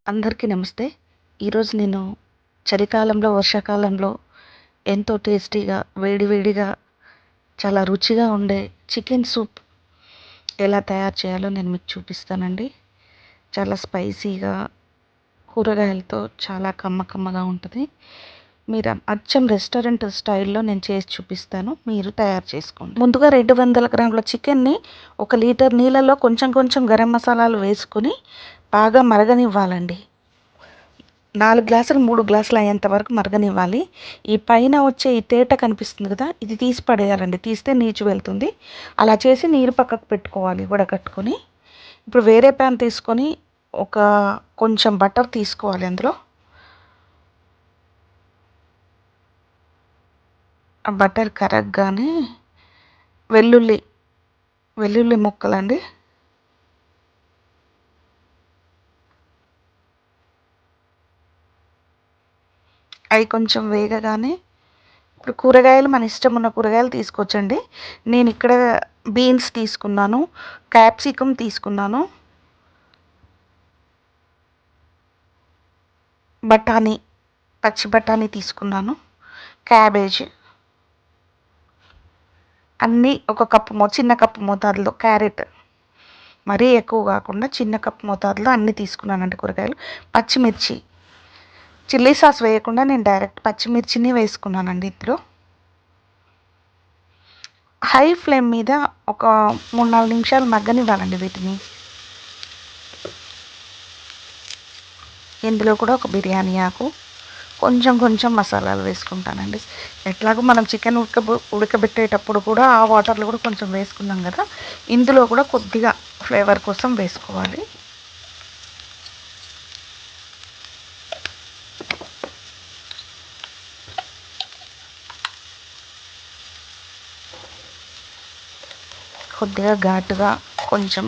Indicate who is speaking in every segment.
Speaker 1: అందరికీ నమస్తే. ఈరోజు నేను చలికాలంలో, వర్షాకాలంలో ఎంతో టేస్టీగా, వేడి వేడిగా చాలా రుచిగా ఉండే చికెన్ సూప్ ఎలా తయారు చేయాలో నేను మీకు చూపిస్తానండి. చాలా స్పైసీగా, కూరగాయలతో చాలా కమ్మగా ఉంటది. మీరు అచ్చం రెస్టారెంట్ స్టైల్‌లో నేను చేసి చూపిస్తాను. మీరు తయారు చేసుకోండి. ముందుగా 200 గ్రాముల చికెన్‌ని 1 లీటర్ నీళ్ళలో కొంచెం కొంచెం గరం మసాలాలు వేసుకొని బాగా మరగనివ్వాలండి. 4 గ్లాసులు 3 గ్లాసులు అయ్యేంత వరకు మరగనివ్వాలి. ఈ పైన వచ్చే ఈ తేట కనిపిస్తుంది కదా! ఇది తీసి పడేయాలండి. తీస్తే నీచు వెళ్తుంది. అలా చేసి నీరు పక్కకు పెట్టుకోవాలి వడకట్టుకొని. ఇప్పుడు వేరే ప్యాన్ తీసుకొని ఒక కొంచెం బటర్ తీసుకోవాలి అందులో. ఆ బటర్ కరగగానే వెల్లుల్లి, వెల్లుల్లి ముక్కలండి. అవి కొంచెం వేగగానే ఇప్పుడు కూరగాయలు మన ఇష్టం ఉన్న కూరగాయలు తీసుకోవచ్చండి. నేను ఇక్కడ బీన్స్ తీసుకున్నాను, క్యాప్సికమ్ తీసుకున్నాను, బఠానీ, పచ్చి బఠానీ తీసుకున్నాను, క్యాబేజ్ అన్నీ ఒక కప్పు చిన్న కప్పు మోతాదులో, క్యారెట్ మరీ ఎక్కువ కాకుండా చిన్న కప్పు మోతాదులో అన్నీ తీసుకున్నానండి కూరగాయలు. పచ్చిమిర్చి, చిల్లీ సాస్ వేయకుండా నేను డైరెక్ట్ పచ్చిమిర్చిని వేసుకున్నానండి ఇందులో. హై ఫ్లేమ్ మీద ఒక 3-4 నిమిషాలు మగ్గనివ్వాలండి వీటిని. ఇందులో కూడా ఒక బిర్యానీ ఆకు, కొంచెం కొంచెం మసాలాలు వేసుకుంటానండి. ఎట్లాగో మనం చికెన్ ఉడకబెట్టేటప్పుడు కూడా ఆ వాటర్లో కూడా కొంచెం వేసుకున్నాం కదా, ఇందులో కూడా కొద్దిగా ఫ్లేవర్ కోసం వేసుకోవాలి. కొద్దిగా ఘాటుగా కొంచెం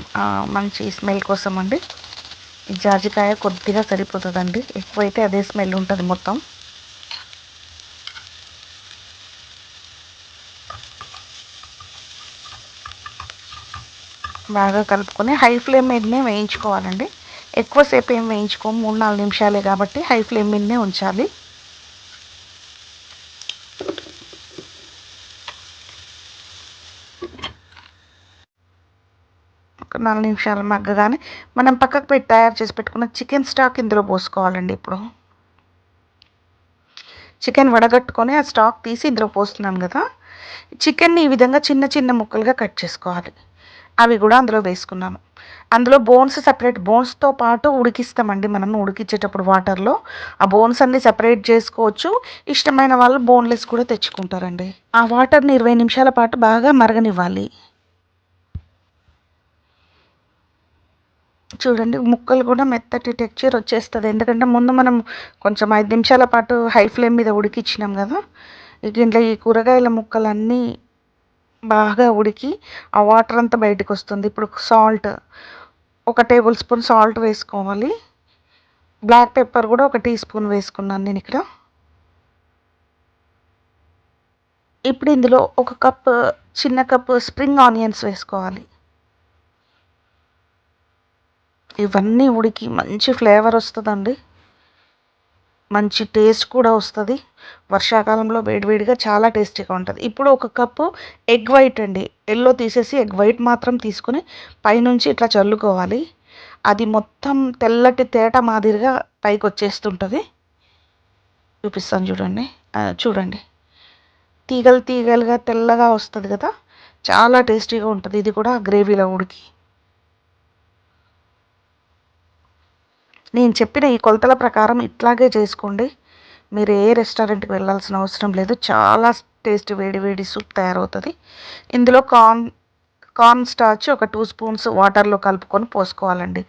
Speaker 1: మంచి స్మెల్ కోసం అండి. ఈ జాజికాయ కొద్దిగా సరిపోతుందండి, ఎక్కువైతే అదే స్మెల్ ఉంటుంది మొత్తం. బాగా కలుపుకొని హై ఫ్లేమ్ మీదనే వేయించుకోవాలండి. ఎక్కువసేపు ఏం వేయించుకోము, 3-4 నిమిషాలే కాబట్టి హై ఫ్లేమ్ మీదనే ఉంచాలి. ఒక 4 నిమిషాలు మగ్గగానే మనం పక్కకు పెట్టి తయారు చేసి పెట్టుకున్న చికెన్ స్టాక్ ఇందులో పోసుకోవాలండి. ఇప్పుడు చికెన్ వడగట్టుకొని ఆ స్టాక్ తీసి ఇందులో పోస్తున్నాం కదా, చికెన్ని ఈ విధంగా చిన్న చిన్న ముక్కలుగా కట్ చేసుకోవాలి. అవి కూడా అందులో వేసుకున్నాను. అందులో బోన్స్ సపరేట్, బోన్స్తో పాటు ఉడికిస్తామండి మనం ఉడికించేటప్పుడు వాటర్లో. ఆ బోన్స్ అన్నీ సపరేట్ చేసుకోవచ్చు. ఇష్టమైన వాళ్ళు బోన్లెస్ కూడా తెచ్చుకుంటారండి. ఆ వాటర్ని 20 నిమిషాల పాటు బాగా మరగనివ్వాలి. చూడండి, ముక్కలు కూడా మెత్తటి టెక్స్చర్ వచ్చేస్తుంది. ఎందుకంటే ముందు మనం కొంచెం 5 నిమిషాల పాటు హై ఫ్లేమ్ మీద ఉడికించినాం కదా. దీంట్లో ఈ కూరగాయల ముక్కలన్నీ బాగా ఉడికి ఆ వాటర్ అంతా బయటకు వస్తుంది. ఇప్పుడు సాల్ట్, 1 టేబుల్ స్పూన్ సాల్ట్ వేసుకోవాలి. బ్లాక్ పెప్పర్ కూడా 1 టీ స్పూన్ వేసుకున్నాను నేను ఇక్కడ. ఇప్పుడు ఇందులో 1 కప్, చిన్న కప్పు స్ప్రింగ్ ఆనియన్స్ వేసుకోవాలి. ఇవన్నీ ఉడికి మంచి ఫ్లేవర్ వస్తుందండి, మంచి టేస్ట్ కూడా వస్తుంది. వర్షాకాలంలో వేడివేడిగా చాలా టేస్టీగా ఉంటుంది. ఇప్పుడు 1 కప్పు ఎగ్ వైట్ అండి, ఎల్లో తీసేసి ఎగ్ వైట్ మాత్రం తీసుకుని పైనుంచి ఇట్లా చల్లుకోవాలి. అది మొత్తం తెల్లటి తేట మాదిరిగా పైకి వచ్చేస్తుంటుంది. చూపిస్తాను చూడండి. చూడండి, తీగలు తీగలుగా తెల్లగా వస్తుంది కదా, చాలా టేస్టీగా ఉంటుంది. ఇది కూడా గ్రేవీలో ఉడికి. నేను చెప్పిన ఈ కొలతల ప్రకారం ఇట్లాగే చేసుకోండి. మీరు ఏ రెస్టారెంట్కి వెళ్ళాల్సిన అవసరం లేదు. చాలా టేస్ట్ వేడి వేడి సూప్ తయారవుతుంది. ఇందులో కార్న్ స్టార్చ్ 2 స్పూన్స్ వాటర్లో కలుపుకొని పోసుకోవాలండి.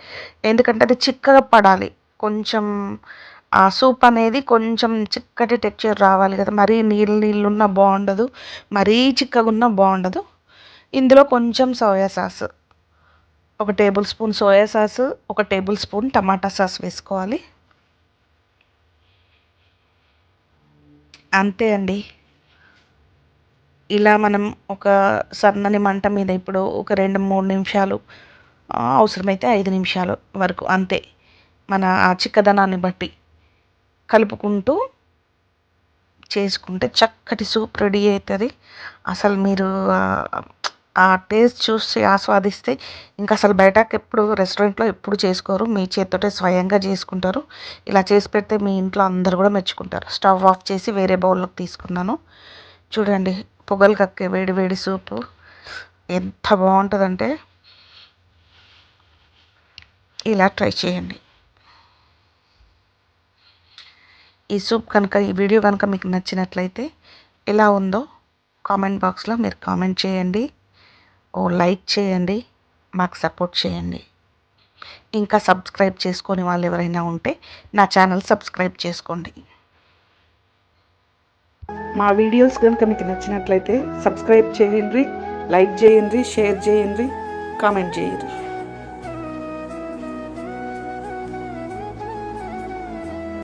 Speaker 1: ఎందుకంటే అది చిక్కగా పడాలి. కొంచెం ఆ సూప్ అనేది కొంచెం చిక్కటి టెక్స్చర్ రావాలి కదా, మరీ నీళ్ళున్నా బాగుండదు, మరీ చిక్కగా ఉన్నా బాగుండదు. ఇందులో కొంచెం soya sauce, 1 table spoon soya sauce, 1 table spoon టమాటా సాస్ వేసుకోవాలి. అంతే అండి. ఇలా మనం ఒక సన్నని మంట మీద ఇప్పుడు ఒక 2-3 నిమిషాలు, అవసరమైతే 5 నిమిషాలు వరకు అంతే. మన ఆ చిక్కదనాన్ని బట్టి కలుపుకుంటూ చేసుకుంటే చక్కటి సూప్ రెడీ అవుతుంది. అసలు మీరు ఆ టేస్ట్ చూసి ఆస్వాదిస్తే ఇంకా అసలు బయటకు ఎప్పుడు రెస్టారెంట్లో ఎప్పుడు చేసుకోరు, మీ చేతితోటే స్వయంగా చేసుకుంటారు. ఇలా చేసి పెడితే మీ ఇంట్లో అందరు కూడా మెచ్చుకుంటారు. స్టవ్ ఆఫ్ చేసి వేరే బౌల్లోకి తీసుకున్నాను. చూడండి, పొగలు కక్కే వేడి వేడి సూపు ఎంత బాగుంటుందంటే ఇలా ట్రై చేయండి. ఈ సూప్ కనుక, ఈ వీడియో కనుక మీకు నచ్చినట్లయితే ఎలా ఉందో కామెంట్ బాక్స్లో మీరు కామెంట్ చేయండి, ఓ లైక్ చేయండి, మాకు సపోర్ట్ చేయండి. ఇంకా సబ్స్క్రైబ్ చేసుకొని వాళ్ళు ఎవరైనా ఉంటే నా ఛానల్ సబ్స్క్రైబ్ చేసుకోండి. మా వీడియోస్ కనుక మీకు నచ్చినట్లయితే సబ్స్క్రైబ్ చేయండి, లైక్ చేయండి, షేర్ చేయండి, కామెంట్ చేయండి.